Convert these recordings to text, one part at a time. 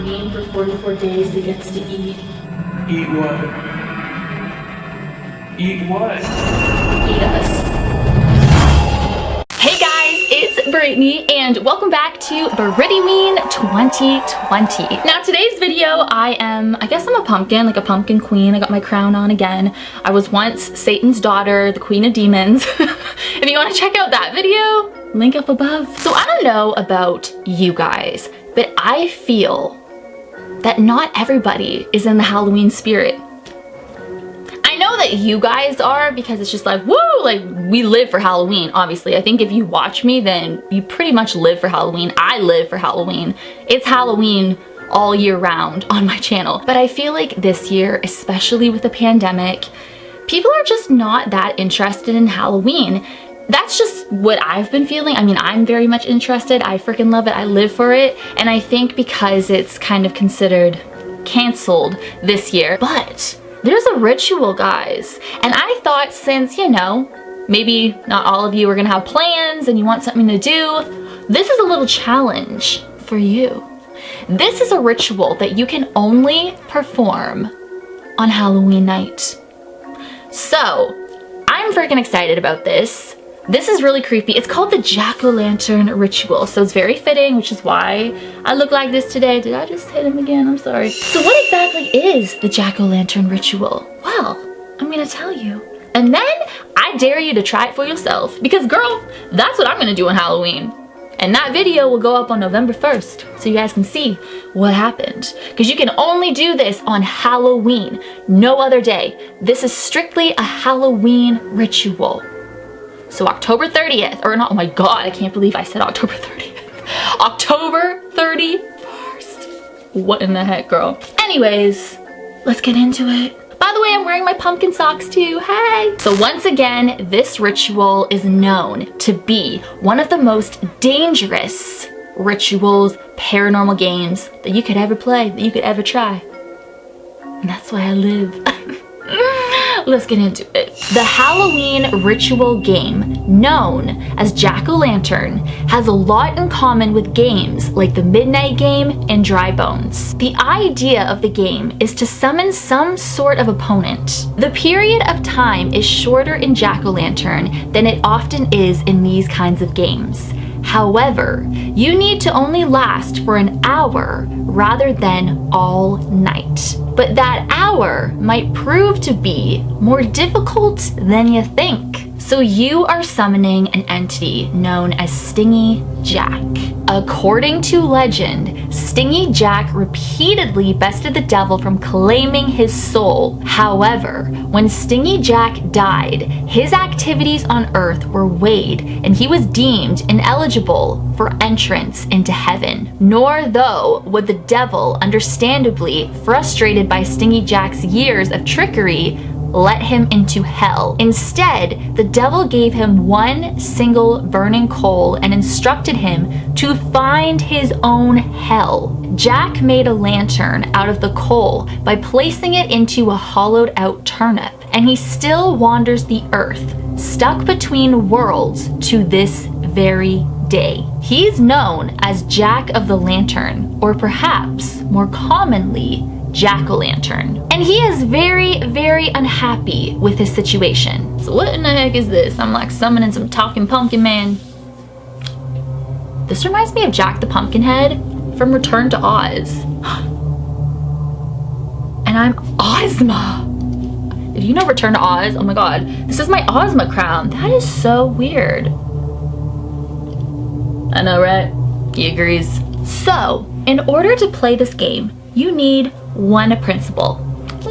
Halloween for 44 days that gets to eat. Eat what? Eat what? Eat us. Hey guys, it's Brittany and welcome back to Brittiween 2020. Now today's video, I guess I'm a pumpkin, like a pumpkin queen. I got my crown on again. I was once Satan's daughter, the queen of demons. If you want to check out that video, link up above. So I don't know about you guys, but I feel that not everybody is in the Halloween spirit. I know that you guys are because it's just like, woo, like we live for Halloween, obviously. I think if you watch me, then you pretty much live for Halloween. I live for Halloween. It's Halloween all year round on my channel. But I feel like this year, especially with the pandemic, people are just not that interested in Halloween. That's just what I've been feeling. I mean, I'm very much interested. I freaking love it. I live for it. And I think because it's kind of considered canceled this year, but there's a ritual, guys. And I thought since, you know, maybe not all of you are gonna have plans and you want something to do, this is a little challenge for you. This is a ritual that you can only perform on Halloween night. So, I'm freaking excited about this. This is really creepy. It's called the Jackolantern ritual. So it's very fitting, which is why I look like this today. Did I just hit him again? I'm sorry. So what exactly is the Jackolantern ritual? Well, I'm gonna tell you. And then I dare you to try it for yourself because girl, that's what I'm gonna do on Halloween. And that video will go up on November 1st so you guys can see what happened. Because you can only do this on Halloween, no other day. This is strictly a Halloween ritual. So October 30th, or not, oh my God, I can't believe I said October 30th. October 31st. What in the heck, girl? Anyways, let's get into it. By the way, I'm wearing my pumpkin socks too, hey! So once again, this ritual is known to be one of the most dangerous rituals, paranormal games that you could ever play, that you could ever try. And that's why I live. Let's get into it. The Halloween ritual game, known as Jack-o'-lantern, has a lot in common with games like the Midnight Game and Dry Bones. The idea of the game is to summon some sort of opponent. The period of time is shorter in Jack-o'-lantern than it often is in these kinds of games. However, you need to only last for an hour rather than all night. But that hour might prove to be more difficult than you think. So you are summoning an entity known as Stingy Jack. According to legend, Stingy Jack repeatedly bested the devil from claiming his soul. However, when Stingy Jack died, his activities on earth were weighed and he was deemed ineligible for entrance into heaven. Nor though would the devil, understandably frustrated by Stingy Jack's years of trickery, let him into hell. Instead, the devil gave him one single burning coal and instructed him to find his own hell. Jack made a lantern out of the coal by placing it into a hollowed out turnip, and he still wanders the earth, stuck between worlds to this very day. He's known as Jack of the Lantern, or perhaps more commonly, Jack-o'-lantern. And he is very, very unhappy with his situation. So what in the heck is this? I'm like summoning some talking pumpkin man. This reminds me of Jack the Pumpkinhead from Return to Oz. And I'm Ozma. If you know Return to Oz, oh my God, this is my Ozma crown. That is so weird. I know, right? He agrees. So, in order to play this game, you need one principle.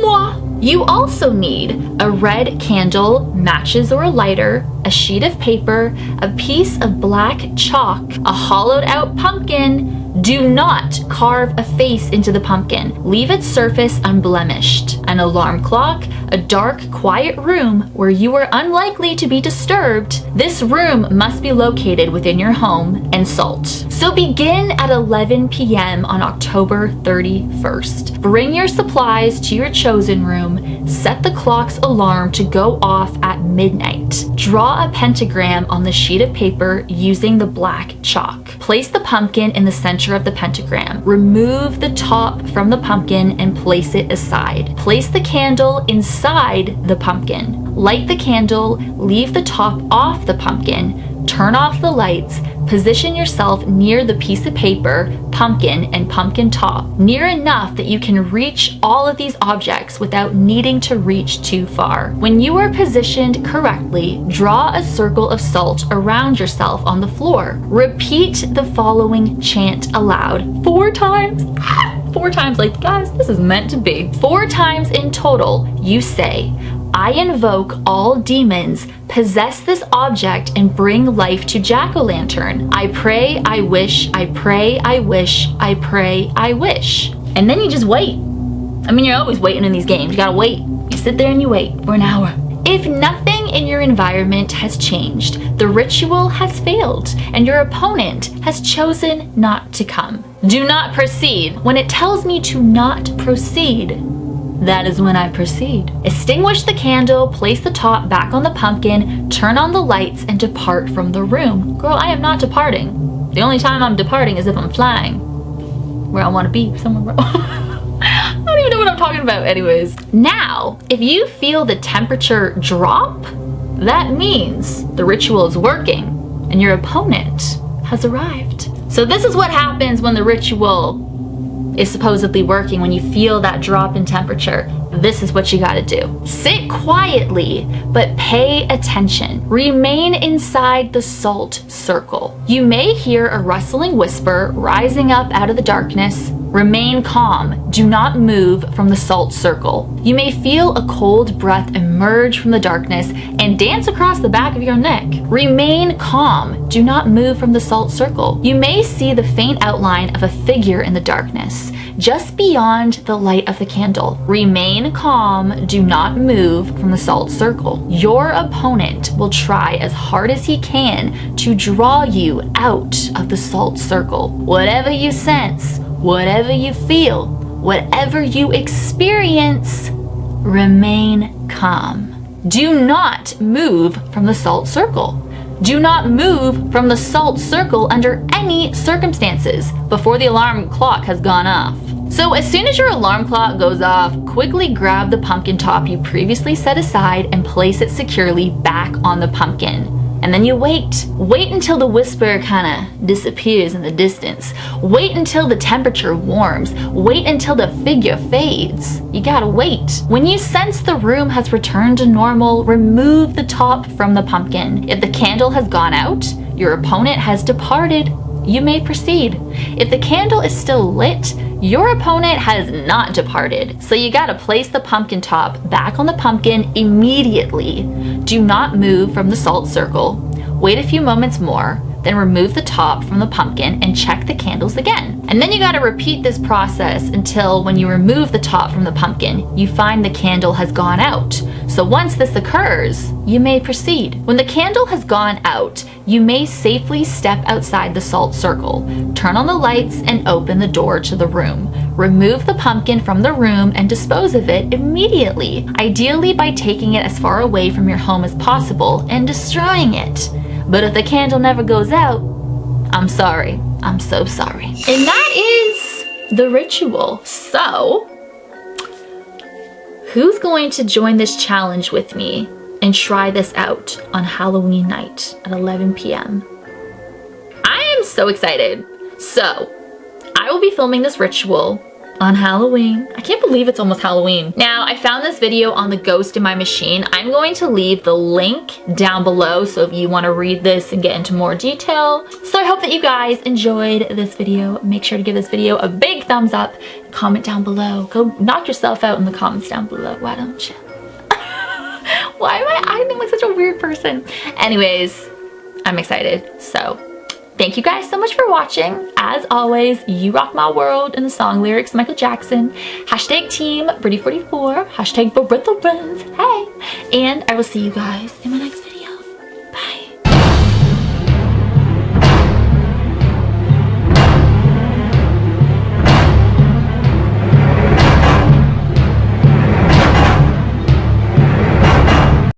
Moi. You also need a red candle, matches or a lighter, a sheet of paper, a piece of black chalk, a hollowed out pumpkin. Do not carve a face into the pumpkin. Leave its surface unblemished. An alarm clock, a dark, quiet room where you are unlikely to be disturbed. This room must be located within your home, and salt. So begin at 11 p.m. on October 31st. Bring your supplies to your chosen room, Set the clock's alarm to go off at midnight. Draw a pentagram on the sheet of paper using the black chalk. Place the pumpkin in the center of the pentagram. Remove the top from the pumpkin and place it aside. Place the candle inside the pumpkin. Light the candle, leave the top off the pumpkin, turn off the lights, position yourself near the piece of paper, pumpkin, and pumpkin top, near enough that you can reach all of these objects without needing to reach too far. When you are positioned correctly, draw a circle of salt around yourself on the floor. Repeat the following chant aloud 4 times. 4 times, like, guys, this is meant to be. 4 times in total, you say, I invoke all demons, possess this object, and bring life to Jackolantern. I pray, I wish, I pray, I wish, I pray, I wish. And then you just wait. I mean, you're always waiting in these games. You gotta wait. You sit there and you wait for an hour. If nothing in your environment has changed, the ritual has failed, and your opponent has chosen not to come. Do not proceed. When it tells me to not proceed, that is when I proceed. Extinguish the candle, place the top back on the pumpkin, turn on the lights, and depart from the room. Girl, I am not departing. The only time I'm departing is if I'm flying. Where I want to be, somewhere. I don't even know what I'm talking about anyways. Now, if you feel the temperature drop, that means the ritual is working and your opponent has arrived. So this is what happens when the ritual is supposedly working. When you feel that drop in temperature, this is what you gotta do. Sit quietly, but pay attention. Remain inside the salt circle. You may hear a rustling whisper rising up out of the darkness. Remain calm. Do not move from the salt circle. You may feel a cold breath emerge from the darkness and dance across the back of your neck. Remain calm. Do not move from the salt circle. You may see the faint outline of a figure in the darkness, just beyond the light of the candle. Remain calm. Do not move from the salt circle. Your opponent will try as hard as he can to draw you out of the salt circle. Whatever you sense, whatever you feel, whatever you experience, remain calm. Do not move from the salt circle. Do not move from the salt circle under any circumstances before the alarm clock has gone off. So as soon as your alarm clock goes off, quickly grab the pumpkin top you previously set aside and place it securely back on the pumpkin. And then you wait. Wait until the whisper kind of disappears in the distance. Wait until the temperature warms. Wait until the figure fades. You gotta wait. When you sense the room has returned to normal, remove the top from the pumpkin. If the candle has gone out, your opponent has departed. You may proceed. If the candle is still lit, your opponent has not departed. So you gotta place the pumpkin top back on the pumpkin immediately. Do not move from the salt circle. Wait a few moments more, then remove the top from the pumpkin and check the candles again. And then you gotta repeat this process until when you remove the top from the pumpkin, you find the candle has gone out. So once this occurs, you may proceed. When the candle has gone out, you may safely step outside the salt circle, turn on the lights, and open the door to the room. Remove the pumpkin from the room and dispose of it immediately, ideally by taking it as far away from your home as possible and destroying it. But if the candle never goes out, I'm sorry. I'm so sorry. And that is the ritual. So, who's going to join this challenge with me and try this out on Halloween night at 11 p.m.? I am so excited. So, I will be filming this ritual on Halloween. I can't believe it's almost Halloween. Now, I found this video on the Ghost in My Machine. I'm going to leave the link down below, so if you want to read this and get into more detail. So I hope that you guys enjoyed this video. Make sure to give this video a big thumbs up. Comment down below. Go knock yourself out in the comments down below. Why don't you? Why am I acting like such a weird person? Anyways, I'm excited. So thank you guys so much for watching. As always, you rock my world in the song lyrics, Michael Jackson. Hashtag team Brittany44. Hashtag Barretha Runs. Hey. And I will see you guys in my next